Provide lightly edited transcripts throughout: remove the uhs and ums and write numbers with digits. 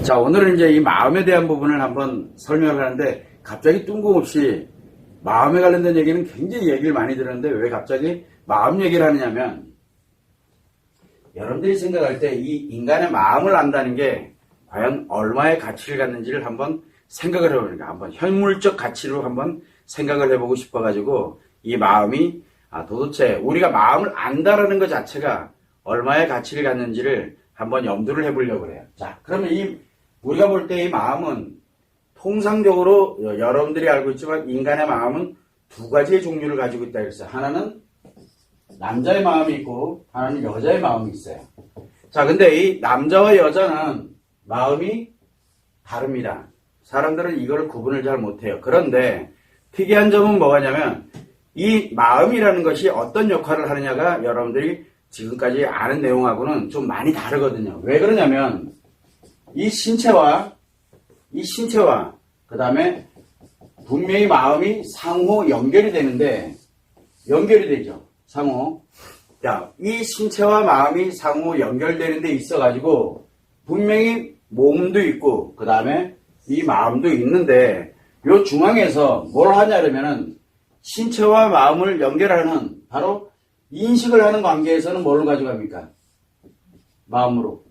자, 오늘은 이제 이 마음에 대한 부분을 한번 설명을 하는데, 갑자기 뜬금없이 마음에 관련된 얘기는 굉장히 얘기를 많이 들었는데, 왜 갑자기 마음 얘기를 하느냐면, 여러분들이 생각할 때 이 인간의 마음을 안다는 게 과연 얼마의 가치를 갖는지를 한번 생각을 해보니까, 한번 현물적 가치로 한번 생각을 해보고 싶어가지고, 이 마음이 도대체 우리가 마음을 안다라는 것 자체가 얼마의 가치를 갖는지를 한번 염두를 해보려고 해요. 자, 그러면 우리가 볼 때 이 마음은 통상적으로 여러분들이 알고 있지만 인간의 마음은 두 가지의 종류를 가지고 있다 그랬어요. 하나는 남자의 마음이 있고 하나는 여자의 마음이 있어요. 자, 근데 이 남자와 여자는 마음이 다릅니다. 사람들은 이걸 구분을 잘 못해요. 그런데 특이한 점은 뭐냐면 이 마음이라는 것이 어떤 역할을 하느냐가 여러분들이 지금까지 아는 내용하고는 좀 많이 다르거든요. 왜 그러냐면 이 신체와 그 다음에 분명히 마음이 상호 연결이 되는데, 연결이 되죠. 상호. 자, 이 신체와 마음이 상호 연결되는 데 있어가지고 분명히 몸도 있고 그 다음에 이 마음도 있는데, 요 중앙에서 뭘 하냐면은 신체와 마음을 연결하는 바로 인식을 하는 관계에서는 뭘 가져갑니까? 마음으로.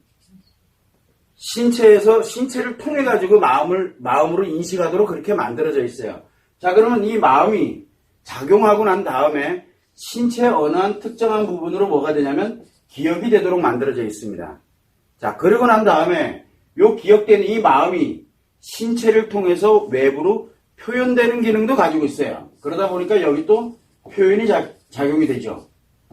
신체를 통해 가지고 마음으로 인식하도록 그렇게 만들어져 있어요. 자, 그러면 이 마음이 작용하고 난 다음에 신체의 어느 한 특정한 부분으로 뭐가 되냐면 기억이 되도록 만들어져 있습니다. 자, 그러고 난 다음에 요 기억된 이 마음이 신체를 통해서 외부로 표현되는 기능도 가지고 있어요. 그러다 보니까 여기 또 표현이 작용이 되죠.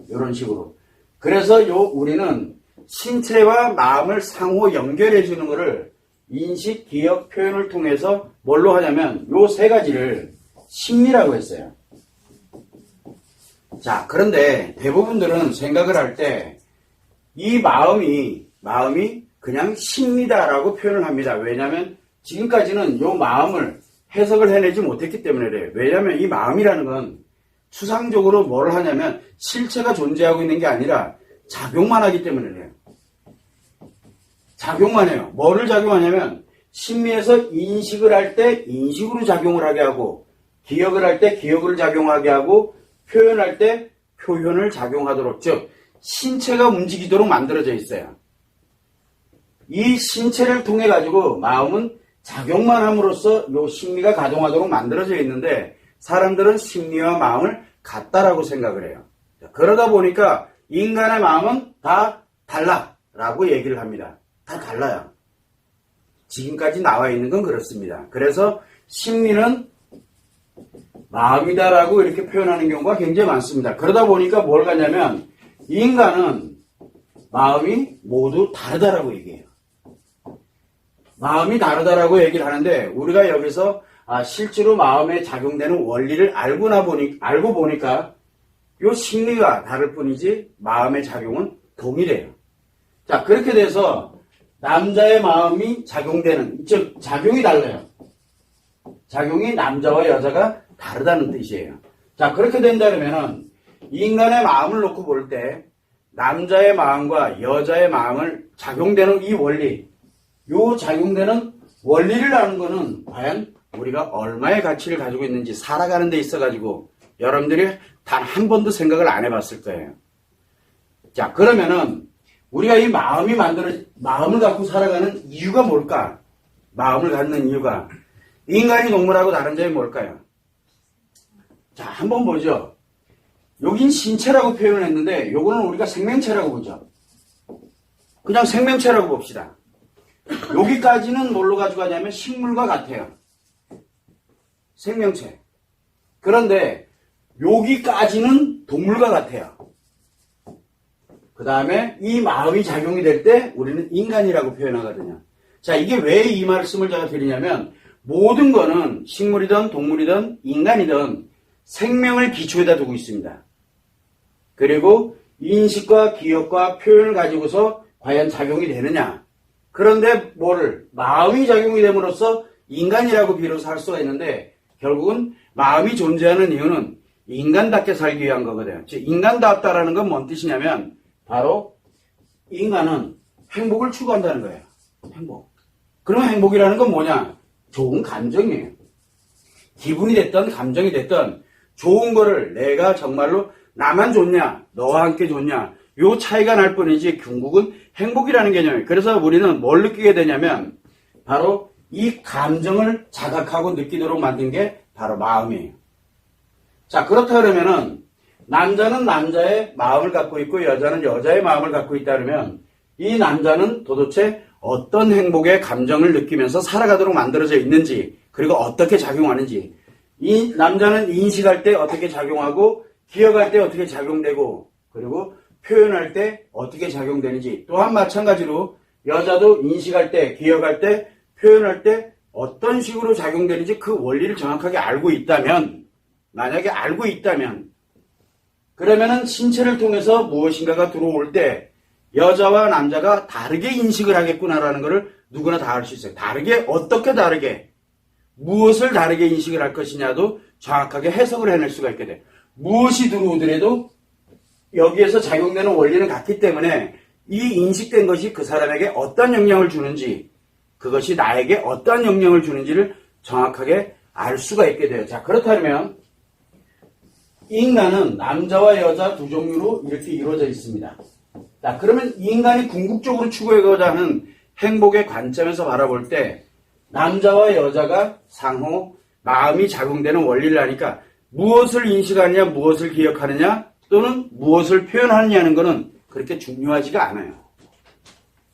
이런 식으로. 그래서 우리는 신체와 마음을 상호 연결해 주는 것을 인식, 기억, 표현을 통해서 뭘로 하냐면 요 세 가지를 심리라고 했어요. 자, 그런데 대부분들은 생각을 할 때 이 마음이 그냥 심리다라고 표현을 합니다. 왜냐하면 지금까지는 요 마음을 해석을 해내지 못했기 때문에 그래요. 왜냐하면 이 마음이라는 건 추상적으로 뭘 하냐면 실체가 존재하고 있는 게 아니라 작용만 하기 때문에 그래요. 작용만 해요. 뭐를 작용하냐면 심리에서 인식을 할 때 인식으로 작용을 하게 하고, 기억을 할 때 기억을 작용하게 하고, 표현할 때 표현을 작용하도록, 즉 신체가 움직이도록 만들어져 있어요. 이 신체를 통해 가지고 마음은 작용만 함으로써 요 심리가 가동하도록 만들어져 있는데, 사람들은 심리와 마음을 같다라고 생각을 해요. 그러다 보니까 인간의 마음은 다 달라라고 얘기를 합니다. 다 달라요. 지금까지 나와 있는 건 그렇습니다. 그래서 심리는 마음이다라고 이렇게 표현하는 경우가 굉장히 많습니다. 그러다 보니까 뭘 가냐면 인간은 마음이 모두 다르다라고 얘기해요. 마음이 다르다라고 얘기를 하는데, 우리가 여기서 실제로 마음에 작용되는 원리를 알고 보니까 요 심리가 다를 뿐이지 마음의 작용은 동일해요. 자, 그렇게 돼서 남자의 마음이 작용되는, 즉 작용이 달라요. 작용이 남자와 여자가 다르다는 뜻이에요. 자, 그렇게 된다면은 인간의 마음을 놓고 볼 때 남자의 마음과 여자의 마음을 작용되는 이 원리, 요 작용되는 원리를 아는 거는 과연 우리가 얼마의 가치를 가지고 있는지 살아가는 데 있어가지고 여러분들이 단 한 번도 생각을 안 해봤을 거예요. 자, 그러면은 우리가 이 마음을 갖고 살아가는 이유가 뭘까? 마음을 갖는 이유가 인간이 동물하고 다른 점이 뭘까요? 자, 한번 보죠. 여긴 신체라고 표현을 했는데 요거는 우리가 생명체라고 보죠. 그냥 생명체라고 봅시다. 여기까지는 뭘로 가지고 가냐면 식물과 같아요. 생명체. 그런데 여기까지는 동물과 같아요. 그 다음에 이 마음이 작용이 될 때 우리는 인간이라고 표현하거든요. 자, 이게 왜 이 말씀을 제가 드리냐면 모든 거는 식물이든 동물이든 인간이든 생명을 기초에다 두고 있습니다. 그리고 인식과 기억과 표현을 가지고서 과연 작용이 되느냐. 그런데 마음이 작용이 됨으로써 인간이라고 비로소 할 수가 있는데, 결국은 마음이 존재하는 이유는 인간답게 살기 위한 거거든요. 즉 인간답다라는 건 뭔 뜻이냐면 바로 인간은 행복을 추구한다는 거예요. 행복. 그럼 행복이라는 건 뭐냐? 좋은 감정이에요. 기분이 됐던 감정이 됐던 좋은 거를 내가 정말로 나만 좋냐, 너와 함께 좋냐, 요 차이가 날 뿐이지 결국은 행복이라는 개념이에요. 그래서 우리는 뭘 느끼게 되냐면 바로 이 감정을 자각하고 느끼도록 만든 게 바로 마음이에요. 자, 그렇다 그러면은 남자는 남자의 마음을 갖고 있고 여자는 여자의 마음을 갖고 있다 그러면 이 남자는 도대체 어떤 행복의 감정을 느끼면서 살아가도록 만들어져 있는지, 그리고 어떻게 작용하는지, 이 남자는 인식할 때 어떻게 작용하고 기억할 때 어떻게 작용되고, 그리고 표현할 때 어떻게 작용되는지, 또한 마찬가지로 여자도 인식할 때, 기억할 때, 표현할 때 어떤 식으로 작용되는지 그 원리를 정확하게 알고 있다면, 만약에 알고 있다면, 그러면은 신체를 통해서 무엇인가가 들어올 때 여자와 남자가 다르게 인식을 하겠구나라는 것을 누구나 다 알 수 있어요. 다르게, 어떻게 다르게, 무엇을 다르게 인식을 할 것이냐도 정확하게 해석을 해낼 수가 있게 돼요. 무엇이 들어오더라도 여기에서 작용되는 원리는 같기 때문에 이 인식된 것이 그 사람에게 어떤 영향을 주는지, 그것이 나에게 어떤 영향을 주는지를 정확하게 알 수가 있게 돼요. 자, 그렇다면 인간은 남자와 여자 두 종류로 이렇게 이루어져 있습니다. 자, 그러면 인간이 궁극적으로 추구하고자 하는 행복의 관점에서 바라볼 때 남자와 여자가 상호 마음이 작용되는 원리를 하니까 무엇을 인식하느냐, 무엇을 기억하느냐, 또는 무엇을 표현하느냐는 것은 그렇게 중요하지가 않아요.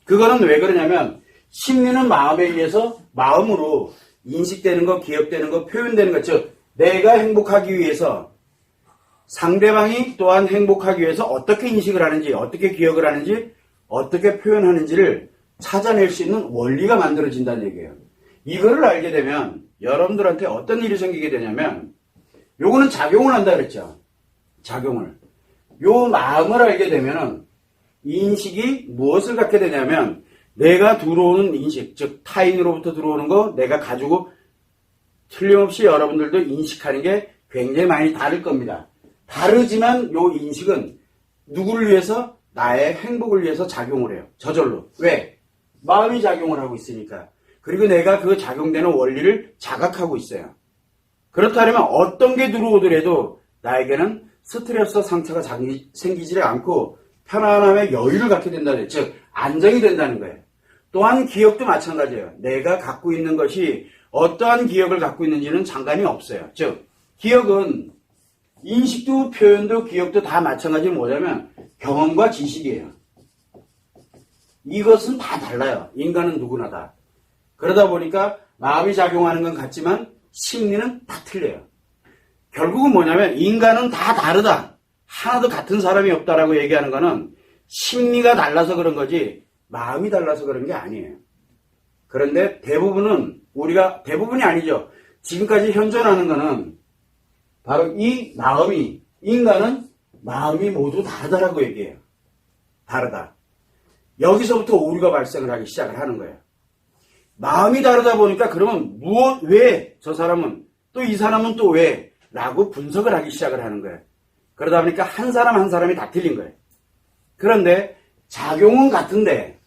그거는 왜 그러냐면 심리는 마음에 의해서 마음으로 인식되는 거, 기억되는 거, 표현되는 것, 즉 내가 행복하기 위해서 상대방이 또한 행복하기 위해서 어떻게 인식을 하는지, 어떻게 기억을 하는지, 어떻게 표현하는지를 찾아낼 수 있는 원리가 만들어진다는 얘기예요. 이거를 알게 되면 여러분들한테 어떤 일이 생기게 되냐면, 요거는 작용을 한다 그랬죠. 작용을. 요 마음을 알게 되면은 인식이 무엇을 갖게 되냐면 내가 들어오는 인식, 즉 타인으로부터 들어오는 거 내가 가지고 틀림없이 여러분들도 인식하는 게 굉장히 많이 다를 겁니다. 다르지만 요 인식은 누구를 위해서? 나의 행복을 위해서 작용을 해요. 저절로. 왜? 마음이 작용을 하고 있으니까. 그리고 내가 그 작용되는 원리를 자각하고 있어요. 그렇다면 어떤 게 들어오더라도 나에게는 스트레스 상처가 생기지 않고 편안함의 여유를 갖게 된다는, 즉 안정이 된다는 거예요. 또한 기억도 마찬가지예요. 내가 갖고 있는 것이 어떠한 기억을 갖고 있는지는 상관이 없어요. 즉 기억은 인식도 표현도 기억도 다 마찬가지로 뭐냐면 경험과 지식이에요. 이것은 다 달라요. 인간은 누구나 다. 그러다 보니까 마음이 작용하는 건 같지만 심리는 다 틀려요. 결국은 뭐냐면 인간은 다 다르다. 하나도 같은 사람이 없다라고 얘기하는 거는 심리가 달라서 그런 거지 마음이 달라서 그런 게 아니에요. 그런데 대부분이 아니죠. 지금까지 현존하는 거는 바로 이 마음이, 인간은 마음이 모두 다르다라고 얘기해요. 다르다. 여기서부터 오류가 발생을 하기 시작을 하는 거예요. 마음이 다르다 보니까 그러면 왜 저 사람은 또 이 사람은 또 왜? 라고 분석을 하기 시작을 하는 거예요. 그러다 보니까 한 사람 한 사람이 다 틀린 거예요. 그런데 작용은 같은데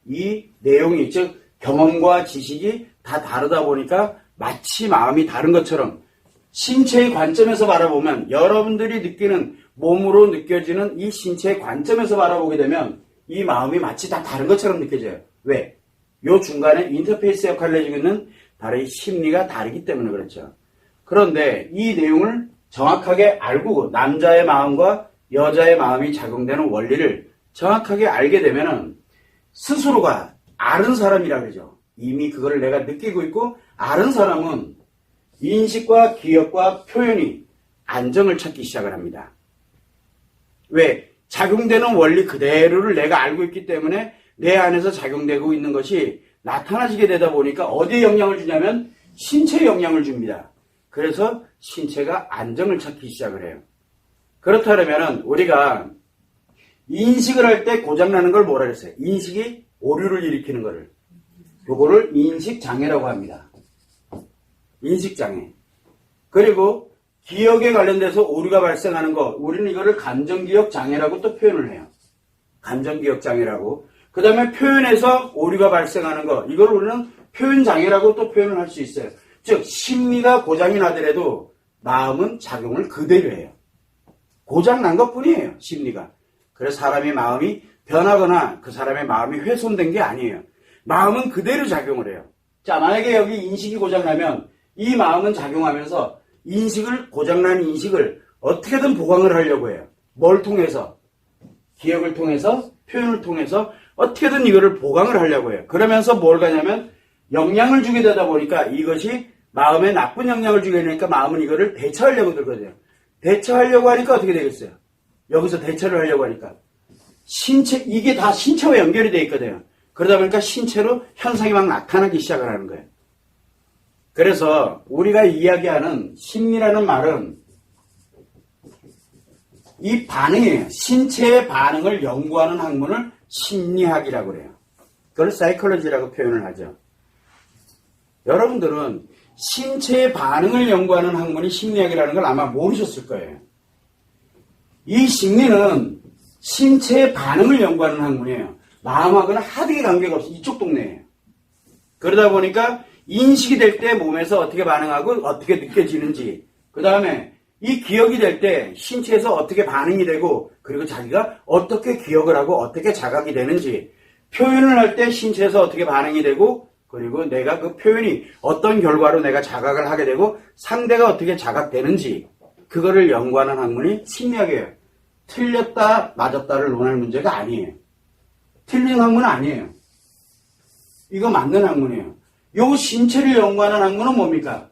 이 내용이, 즉 경험과 지식이 다 다르다 보니까 마치 마음이 다른 것처럼 신체의 관점에서 바라보면, 여러분들이 느끼는 몸으로 느껴지는 이 신체의 관점에서 바라보게 되면 이 마음이 마치 다 다른 것처럼 느껴져요. 왜? 요 중간에 인터페이스 역할을 해주고 있는 바로 이 심리가 다르기 때문에 그렇죠. 그런데 이 내용을 정확하게 알고 남자의 마음과 여자의 마음이 작용되는 원리를 정확하게 알게 되면은 스스로가 아는 사람이라 그러죠. 이미 그거를 내가 느끼고 있고 아는 사람은 인식과 기억과 표현이 안정을 찾기 시작을 합니다. 왜? 작용되는 원리 그대로를 내가 알고 있기 때문에 내 안에서 작용되고 있는 것이 나타나지게 되다 보니까 어디에 영향을 주냐면 신체에 영향을 줍니다. 그래서 신체가 안정을 찾기 시작을 해요. 그렇다면 우리가 인식을 할 때 고장나는 걸 뭐라 그랬어요? 인식이 오류를 일으키는 거를. 요거를 인식장애라고 합니다. 인식장애. 그리고 기억에 관련돼서 오류가 발생하는 거, 우리는 이거를 감정기억장애라고 또 표현을 해요. 감정기억장애라고. 그 다음에 표현에서 오류가 발생하는 거, 이걸 우리는 표현장애라고 또 표현을 할 수 있어요. 즉 심리가 고장이 나더라도 마음은 작용을 그대로 해요. 고장난 것뿐이에요. 심리가. 그래서 사람의 마음이 변하거나 그 사람의 마음이 훼손된 게 아니에요. 마음은 그대로 작용을 해요. 자, 만약에 여기 인식이 고장나면 이 마음은 작용하면서 고장난 인식을 어떻게든 보강을 하려고 해요. 뭘 통해서? 기억을 통해서, 표현을 통해서 어떻게든 이거를 보강을 하려고 해요. 그러면서 뭘 가냐면 영향을 주게 되다 보니까 이것이 마음에 나쁜 영향을 주게 되니까 마음은 이거를 대처하려고 들거든요. 대처하려고 하니까 어떻게 되겠어요? 여기서 대처를 하려고 하니까 이게 다 신체와 연결이 되어 있거든요. 그러다 보니까 신체로 현상이 막 나타나기 시작을 하는 거예요. 그래서 우리가 이야기하는 심리라는 말은 이 반응이에요. 신체의 반응을 연구하는 학문을 심리학이라고 그래요. 그걸 사이콜로지라고 표현을 하죠. 여러분들은 신체의 반응을 연구하는 학문이 심리학이라는 걸 아마 모르셨을 거예요. 이 심리는 신체의 반응을 연구하는 학문이에요. 마음하고는 하등의 관계가 없어요. 이쪽 동네예요. 그러다 보니까 인식이 될 때 몸에서 어떻게 반응하고 어떻게 느껴지는지, 그 다음에 이 기억이 될 때 신체에서 어떻게 반응이 되고, 그리고 자기가 어떻게 기억을 하고 어떻게 자각이 되는지, 표현을 할 때 신체에서 어떻게 반응이 되고, 그리고 내가 그 표현이 어떤 결과로 내가 자각을 하게 되고 상대가 어떻게 자각되는지, 그거를 연구하는 학문이 심리학이에요. 틀렸다 맞았다를 논할 문제가 아니에요. 틀린 학문은 아니에요. 이거 맞는 학문이에요. 요 신체를 연구하는 학문은 뭡니까?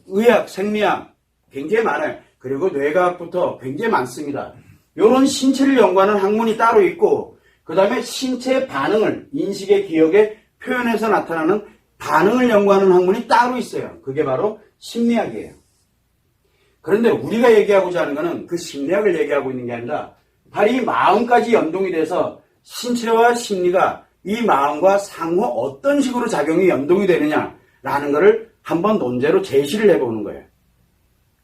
의학, 생리학 굉장히 많아요. 그리고 뇌과학부터 굉장히 많습니다. 요런 신체를 연구하는 학문이 따로 있고, 그 다음에 신체의 반응을 인식의 기억의 표현에서 나타나는 반응을 연구하는 학문이 따로 있어요. 그게 바로 심리학이에요. 그런데 우리가 얘기하고자 하는 것은 그 심리학을 얘기하고 있는 게 아니라 바로 이 마음까지 연동이 돼서 신체와 심리가 이 마음과 상호 어떤 식으로 작용이 연동이 되느냐라는 것을 한번 논제로 제시를 해보는 거예요.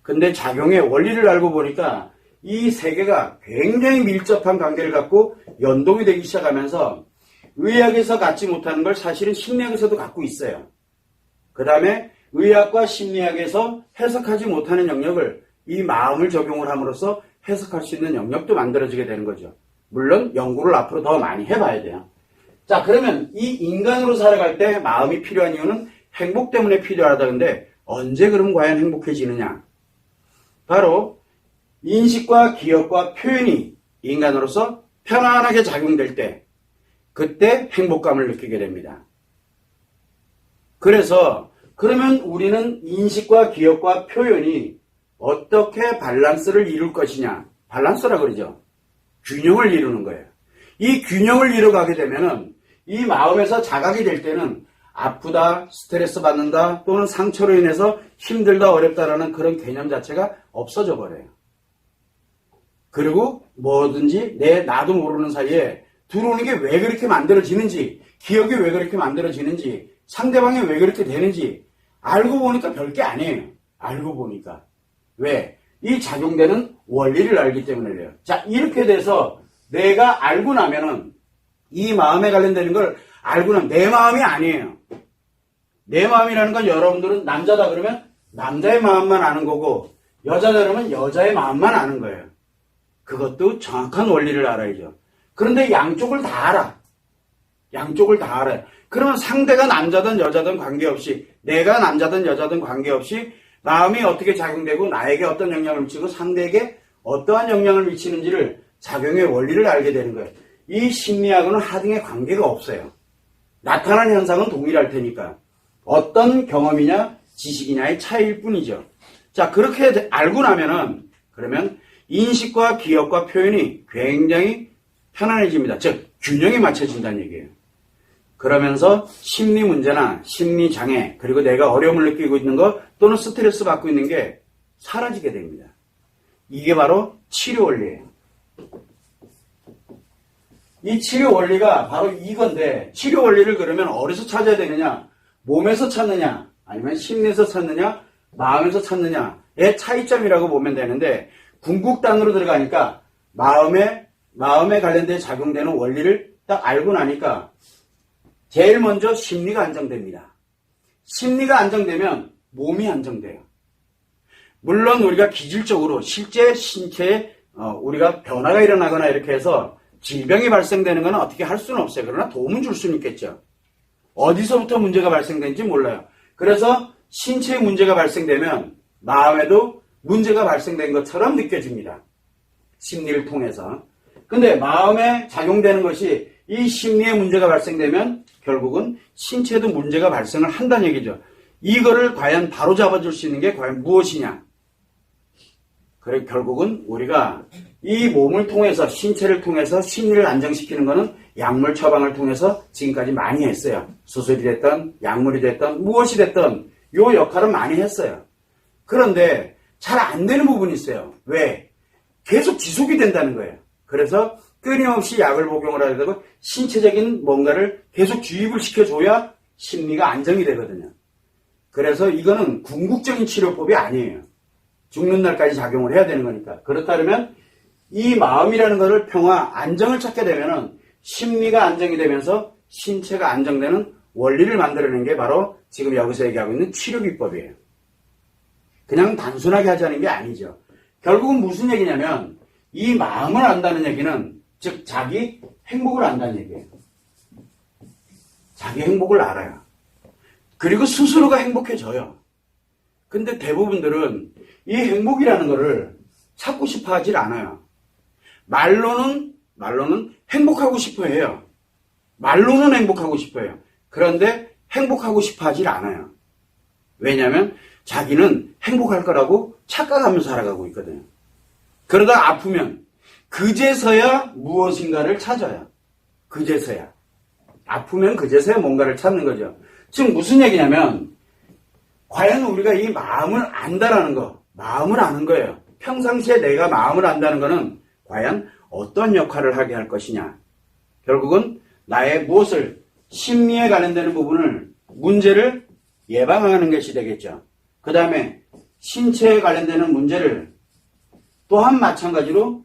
근데 작용의 원리를 알고 보니까 이 세 개가 굉장히 밀접한 관계를 갖고 연동이 되기 시작하면서 의학에서 갖지 못하는 걸 사실은 심리학에서도 갖고 있어요. 그 다음에 의학과 심리학에서 해석하지 못하는 영역을 이 마음을 적용을 함으로써 해석할 수 있는 영역도 만들어지게 되는 거죠. 물론 연구를 앞으로 더 많이 해봐야 돼요. 자, 그러면 이 인간으로 살아갈 때 마음이 필요한 이유는 행복 때문에 필요하다는데 언제 그럼 과연 행복해지느냐? 바로 인식과 기억과 표현이 인간으로서 편안하게 작용될 때, 그때 행복감을 느끼게 됩니다. 그래서 그러면 우리는 인식과 기억과 표현이 어떻게 밸런스를 이룰 것이냐, 밸런스라 그러죠. 균형을 이루는 거예요. 이 균형을 이루어가게 되면은 이 마음에서 자각이 될 때는 아프다, 스트레스 받는다, 또는 상처로 인해서 힘들다, 어렵다라는 그런 개념 자체가 없어져 버려요. 그리고 뭐든지 나도 모르는 사이에 들어오는 게 왜 그렇게 만들어지는지, 기억이 왜 그렇게 만들어지는지, 상대방이 왜 그렇게 되는지 알고 보니까 별게 아니에요. 알고 보니까. 왜? 이 작용되는 원리를 알기 때문에 그래요. 자, 이렇게 돼서 내가 알고 나면은 이 마음에 관련되는 걸 알고 나면 내 마음이 아니에요. 내 마음이라는 건 여러분들은 남자다 그러면 남자의 마음만 아는 거고, 여자다 그러면 여자의 마음만 아는 거예요. 그것도 정확한 원리를 알아야죠. 그런데 양쪽을 다 알아. 양쪽을 다 알아요. 그러면 상대가 남자든 여자든 관계없이, 내가 남자든 여자든 관계없이 마음이 어떻게 작용되고 나에게 어떤 영향을 미치고 상대에게 어떠한 영향을 미치는지를, 작용의 원리를 알게 되는 거예요. 이 심리하고는 하등의 관계가 없어요. 나타난 현상은 동일할 테니까. 어떤 경험이냐 지식이냐의 차이일 뿐이죠. 자, 그렇게 알고 나면은 그러면 인식과 기억과 표현이 굉장히 편안해집니다. 즉 균형이 맞춰진다는 얘기예요. 그러면서 심리 문제나 심리 장애, 그리고 내가 어려움을 느끼고 있는 것 또는 스트레스 받고 있는 게 사라지게 됩니다. 이게 바로 치료 원리예요. 이 치료 원리가 바로 이건데, 치료 원리를 그러면 어디서 찾아야 되느냐? 몸에서 찾느냐? 아니면 심리에서 찾느냐? 마음에서 찾느냐의 차이점이라고 보면 되는데, 궁극단으로 들어가니까 마음에 관련된 작용되는 원리를 딱 알고 나니까 제일 먼저 심리가 안정됩니다. 심리가 안정되면 몸이 안정돼요. 물론 우리가 기질적으로 실제 신체에 우리가 변화가 일어나거나 이렇게 해서 질병이 발생되는 건 어떻게 할 수는 없어요. 그러나 도움은 줄 수는 있겠죠. 어디서부터 문제가 발생되는지 몰라요. 그래서 신체에 문제가 발생되면 마음에도 문제가 발생된 것처럼 느껴집니다. 심리를 통해서. 근데 마음에 작용되는 것이 이 심리에 문제가 발생되면 결국은 신체에도 문제가 발생을 한다는 얘기죠. 이거를 과연 바로 잡아줄 수 있는 게 과연 무엇이냐? 그래 결국은 우리가 이 몸을 통해서 신체를 통해서 심리를 안정시키는 것은 약물 처방을 통해서 지금까지 많이 했어요. 수술이 됐든 약물이 됐든 무엇이 됐든 이 역할은 많이 했어요. 그런데 잘 안 되는 부분이 있어요. 왜? 계속 지속이 된다는 거예요. 그래서 끊임없이 약을 복용을 하게 되고 신체적인 뭔가를 계속 주입을 시켜줘야 심리가 안정이 되거든요. 그래서 이거는 궁극적인 치료법이 아니에요. 죽는 날까지 작용을 해야 되는 거니까. 그렇다면 이 마음이라는 것을 평화, 안정을 찾게 되면은 심리가 안정이 되면서 신체가 안정되는 원리를 만들어내는 게 바로 지금 여기서 얘기하고 있는 치료기법이에요. 그냥 단순하게 하자는 게 아니죠. 결국은 무슨 얘기냐면 이 마음을 안다는 얘기는 즉 자기 행복을 안다는 얘기예요. 자기 행복을 알아요. 그리고 스스로가 행복해져요. 근데 대부분들은 이 행복이라는 거를 찾고 싶어 하질 않아요. 말로는 행복하고 싶어 해요. 말로는 행복하고 싶어 해요. 그런데 행복하고 싶어 하질 않아요. 왜냐하면 자기는 행복할 거라고 착각하면서 살아가고 있거든요. 그러다 아프면 그제서야 무엇인가를 찾아요. 그제서야. 아프면 그제서야 뭔가를 찾는 거죠. 지금 무슨 얘기냐면 과연 우리가 이 마음을 안다라는 거, 마음을 아는 거예요. 평상시에 내가 마음을 안다는 거는 과연 어떤 역할을 하게 할 것이냐. 결국은 나의 무엇을 심리에 관련되는 부분을 문제를 예방하는 것이 되겠죠. 그 다음에 신체에 관련되는 문제를 또한 마찬가지로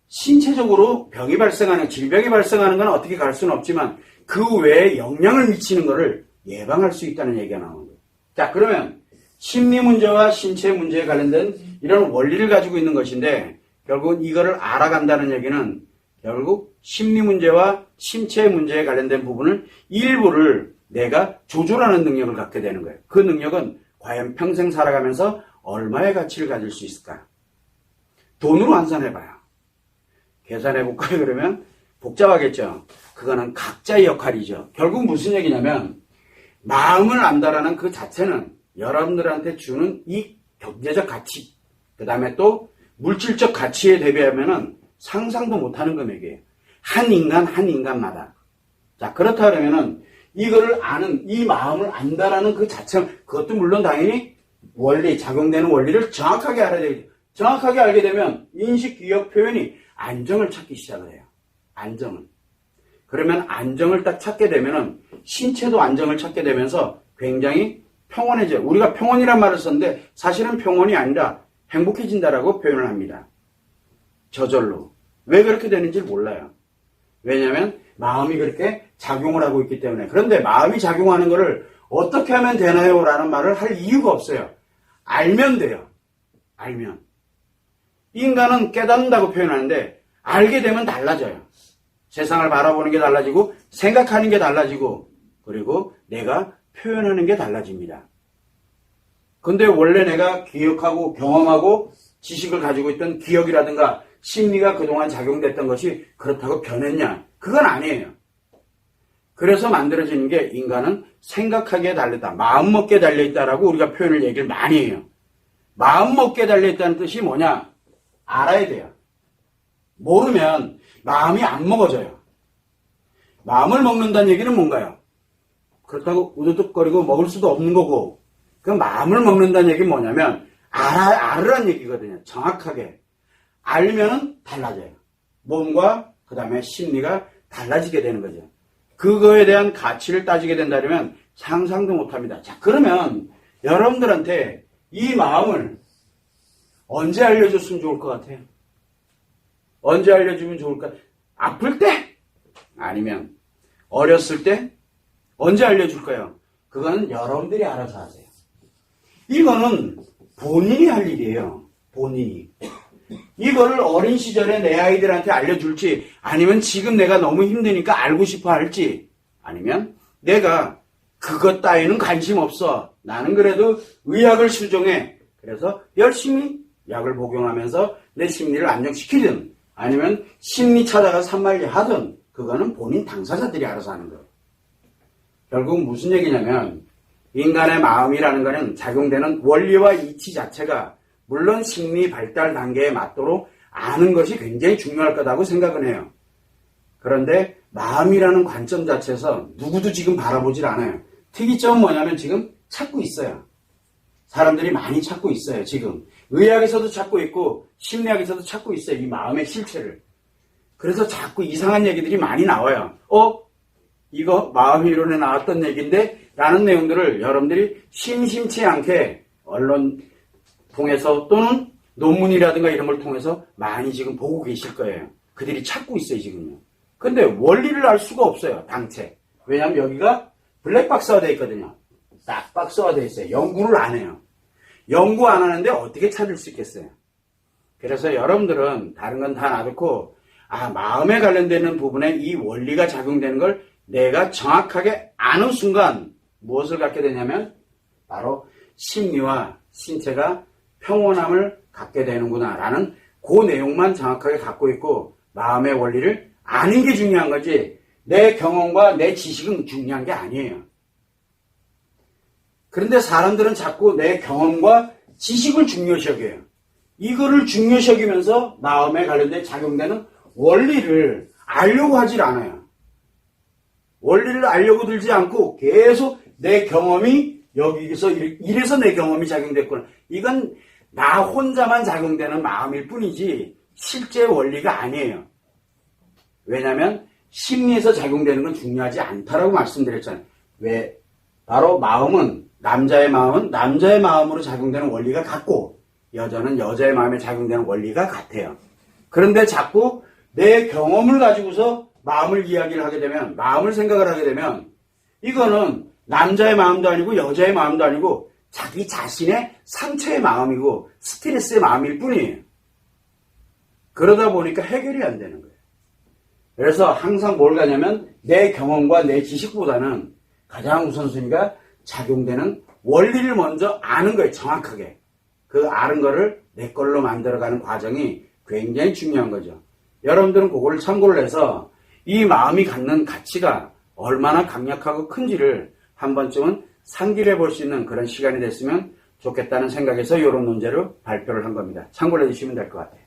신체적으로 병이 발생하는 질병이 발생하는 건 어떻게 갈 수는 없지만 그 외에 영향을 미치는 것을 예방할 수 있다는 얘기가 나오는 거예요. 자, 그러면 심리 문제와 신체 문제에 관련된 이런 원리를 가지고 있는 것인데 결국은 이거를 알아간다는 얘기는 결국 심리 문제와 신체 문제에 관련된 부분을 일부를 내가 조절하는 능력을 갖게 되는 거예요. 그 능력은 과연 평생 살아가면서 얼마의 가치를 가질 수 있을까? 돈으로 환산해봐요. 계산해볼까요? 그러면 복잡하겠죠. 그거는 각자의 역할이죠. 결국 무슨 얘기냐면 마음을 안다라는 그 자체는 여러분들한테 주는 이 경제적 가치, 그 다음에 또 물질적 가치에 대비하면은 상상도 못하는 금액이에요. 한 인간마다. 자, 그렇다 그러면은 이거를 아는, 이 마음을 안다라는 그 자체, 그것도 물론 당연히 원리, 작용되는 원리를 정확하게 알아야 되겠죠. 정확하게 알게 되면 인식, 기억, 표현이 안정을 찾기 시작을 해요. 안정을. 그러면 안정을 딱 찾게 되면은 신체도 안정을 찾게 되면서 굉장히 평온해져요. 우리가 평온이란 말을 썼는데 사실은 평온이 아니라 행복해진다라고 표현을 합니다. 저절로. 왜 그렇게 되는지 몰라요. 왜냐하면 마음이 그렇게 작용을 하고 있기 때문에. 그런데 마음이 작용하는 것을 어떻게 하면 되나요? 라는 말을 할 이유가 없어요. 알면 돼요. 알면. 인간은 깨닫는다고 표현하는데 알게 되면 달라져요. 세상을 바라보는 게 달라지고 생각하는 게 달라지고 그리고 내가 표현하는 게 달라집니다. 근데 원래 내가 기억하고 경험하고 지식을 가지고 있던 기억이라든가 심리가 그동안 작용됐던 것이 그렇다고 변했냐? 그건 아니에요. 그래서 만들어지는 게 인간은 생각하기에 달렸다. 마음먹기에 달려있다라고 우리가 표현을 얘기를 많이 해요. 마음먹기에 달려있다는 뜻이 뭐냐? 알아야 돼요. 모르면 마음이 안 먹어져요. 마음을 먹는다는 얘기는 뭔가요? 그렇다고 우두둑거리고 먹을 수도 없는 거고 그 마음을 먹는다는 얘기는 뭐냐면 알으란 얘기거든요. 정확하게. 알면은 달라져요. 몸과 그 다음에 심리가 달라지게 되는 거죠. 그거에 대한 가치를 따지게 된다면 상상도 못합니다. 자, 그러면 여러분들한테 이 마음을 언제 알려줬으면 좋을 것 같아요? 언제 알려주면 좋을까? 아플 때? 아니면 어렸을 때? 언제 알려줄까요? 그거는 여러분들이 알아서 하세요. 이거는 본인이 할 일이에요. 본인이. 이거를 어린 시절에 내 아이들한테 알려줄지, 아니면 지금 내가 너무 힘드니까 알고 싶어 할지, 아니면 내가 그것 따위는 관심 없어, 나는 그래도 의학을 수정해, 그래서 열심히 약을 복용하면서 내 심리를 안정시키든, 아니면 심리 찾아가 산말리 하든, 그거는 본인 당사자들이 알아서 하는 거예요. 결국 무슨 얘기냐면, 인간의 마음이라는 거는 작용되는 원리와 이치 자체가 물론 심리 발달 단계에 맞도록 아는 것이 굉장히 중요할 거다고 생각은 해요. 그런데 마음이라는 관점 자체에서 누구도 지금 바라보질 않아요. 특이점은 뭐냐면 지금 찾고 있어요. 사람들이 많이 찾고 있어요. 지금 의학에서도 찾고 있고 심리학에서도 찾고 있어요. 이 마음의 실체를. 그래서 자꾸 이상한 얘기들이 많이 나와요. 이거 마음 이론에 나왔던 얘기인데 라는 내용들을 여러분들이 심심치 않게 언론 통해서 또는 논문이라든가 이런 걸 통해서 많이 지금 보고 계실 거예요. 그들이 찾고 있어요, 지금요. 근데 원리를 알 수가 없어요, 당체. 왜냐하면 여기가 블랙박스화 되어 있거든요. 딱 박스화 되어 있어요. 연구를 안 해요. 연구 안 하는데 어떻게 찾을 수 있겠어요? 그래서 여러분들은 다른 건 다 놔두고, 마음에 관련되는 부분에 이 원리가 작용되는 걸 내가 정확하게 아는 순간 무엇을 갖게 되냐면 바로 심리와 신체가 평온함을 갖게 되는구나 라는 그 내용만 정확하게 갖고 있고 마음의 원리를 아는 게 중요한 거지 내 경험과 내 지식은 중요한 게 아니에요. 그런데 사람들은 자꾸 내 경험과 지식을 중요시 여겨요. 이거를 중요시 여기면서 마음에 관련된 작용되는 원리를 알려고 하질 않아요. 원리를 알려고 들지 않고 계속 내 경험이 여기서 이래서 내 경험이 작용됐구나. 이건 나 혼자만 작용되는 마음일 뿐이지 실제 원리가 아니에요. 왜냐하면 심리에서 작용되는 건 중요하지 않다라고 말씀드렸잖아요. 왜? 바로 마음은 남자의 마음은 남자의 마음으로 작용되는 원리가 같고 여자는 여자의 마음에 작용되는 원리가 같아요. 그런데 자꾸 내 경험을 가지고서 마음을 이야기를 하게 되면 마음을 생각을 하게 되면 이거는 남자의 마음도 아니고 여자의 마음도 아니고 자기 자신의 상처의 마음이고 스트레스의 마음일 뿐이에요. 그러다 보니까 해결이 안 되는 거예요. 그래서 항상 뭘 가냐면 내 경험과 내 지식보다는 가장 우선순위가 작용되는 원리를 먼저 아는 거예요. 정확하게. 그 아는 거를 내 걸로 만들어가는 과정이 굉장히 중요한 거죠. 여러분들은 그걸 참고를 해서 이 마음이 갖는 가치가 얼마나 강력하고 큰지를 한 번쯤은 상기를 해볼 수 있는 그런 시간이 됐으면 좋겠다는 생각에서 이런 논제를 발표를 한 겁니다. 참고를 해주시면 될 것 같아요.